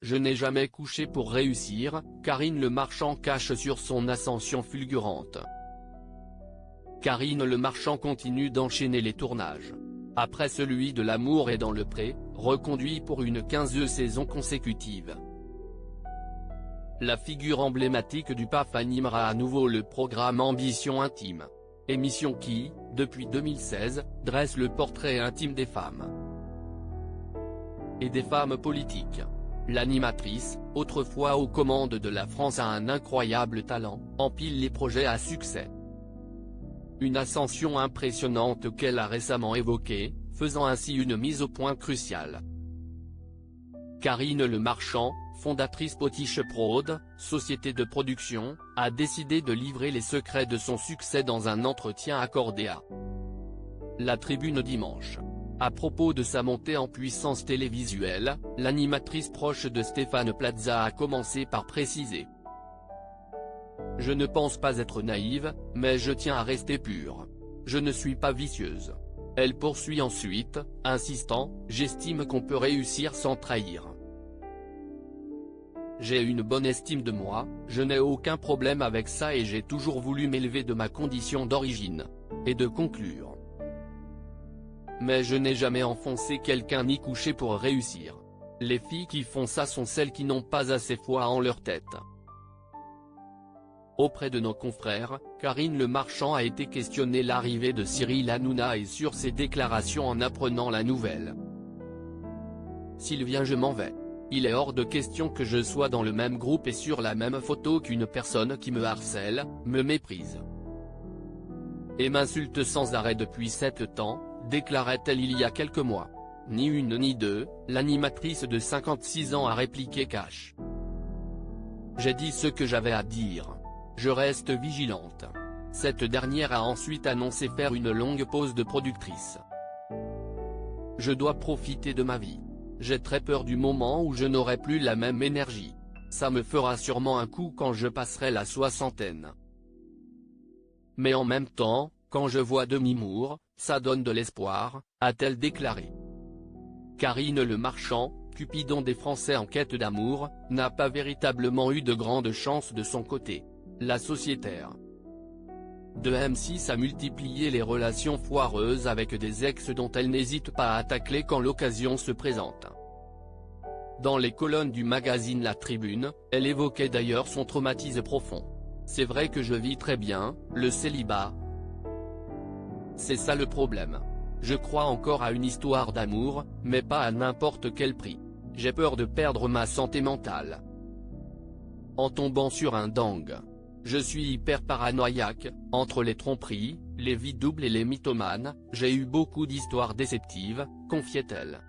Je n'ai jamais couché pour réussir, Karine Le Marchand cache sur son ascension fulgurante. Karine Le Marchand continue d'enchaîner les tournages. Après celui de L'amour est dans le pré, reconduit pour une 15e saison consécutive. La figure emblématique du PAF animera à nouveau le programme Ambition Intime. Émission qui, depuis 2016, dresse le portrait intime des femmes. Et des femmes politiques. L'animatrice, autrefois aux commandes de la France, a un incroyable talent, empile les projets à succès. Une ascension impressionnante qu'elle a récemment évoquée, faisant ainsi une mise au point cruciale. Karine Le Marchand, fondatrice Potiche Prod, société de production, a décidé de livrer les secrets de son succès dans un entretien accordé à La Tribune dimanche. À propos de sa montée en puissance télévisuelle, l'animatrice proche de Stéphane Plaza a commencé par préciser: « Je ne pense pas être naïve, mais je tiens à rester pure. Je ne suis pas vicieuse. » Elle poursuit ensuite, insistant: « J'estime qu'on peut réussir sans trahir. J'ai une bonne estime de moi, je n'ai aucun problème avec ça et j'ai toujours voulu m'élever de ma condition d'origine. » Et de conclure: « Mais je n'ai jamais enfoncé quelqu'un ni couché pour réussir. Les filles qui font ça sont celles qui n'ont pas assez foi en leur tête. » Auprès de nos confrères, Karine Le Marchand a été questionnée l'arrivée de Cyril Hanouna et sur ses déclarations en apprenant la nouvelle. S'il vient, je m'en vais. Il est hors de question que je sois dans le même groupe et sur la même photo qu'une personne qui me harcèle, me méprise et m'insulte sans arrêt depuis 7 ans, déclarait-elle il y a quelques mois. Ni une ni deux, l'animatrice de 56 ans a répliqué cash. J'ai dit ce que j'avais à dire. Je reste vigilante. Cette dernière a ensuite annoncé faire une longue pause de productrice. Je dois profiter de ma vie. J'ai très peur du moment où je n'aurai plus la même énergie. Ça me fera sûrement un coup quand je passerai la soixantaine. Mais en même temps, quand je vois Demi Moore, ça donne de l'espoir, a-t-elle déclaré. Karine Le Marchand, Cupidon des Français en quête d'amour, n'a pas véritablement eu de grandes chances de son côté. La sociétaire de M6 a multiplié les relations foireuses avec des ex dont elle n'hésite pas à tacler quand l'occasion se présente. Dans les colonnes du magazine La Tribune, elle évoquait d'ailleurs son traumatisme profond. C'est vrai que je vis très bien, le célibat. C'est ça le problème. Je crois encore à une histoire d'amour, mais pas à n'importe quel prix. J'ai peur de perdre ma santé mentale en tombant sur un dingue. Je suis hyper paranoïaque, entre les tromperies, les vies doubles et les mythomanes, j'ai eu beaucoup d'histoires déceptives, confiait-elle.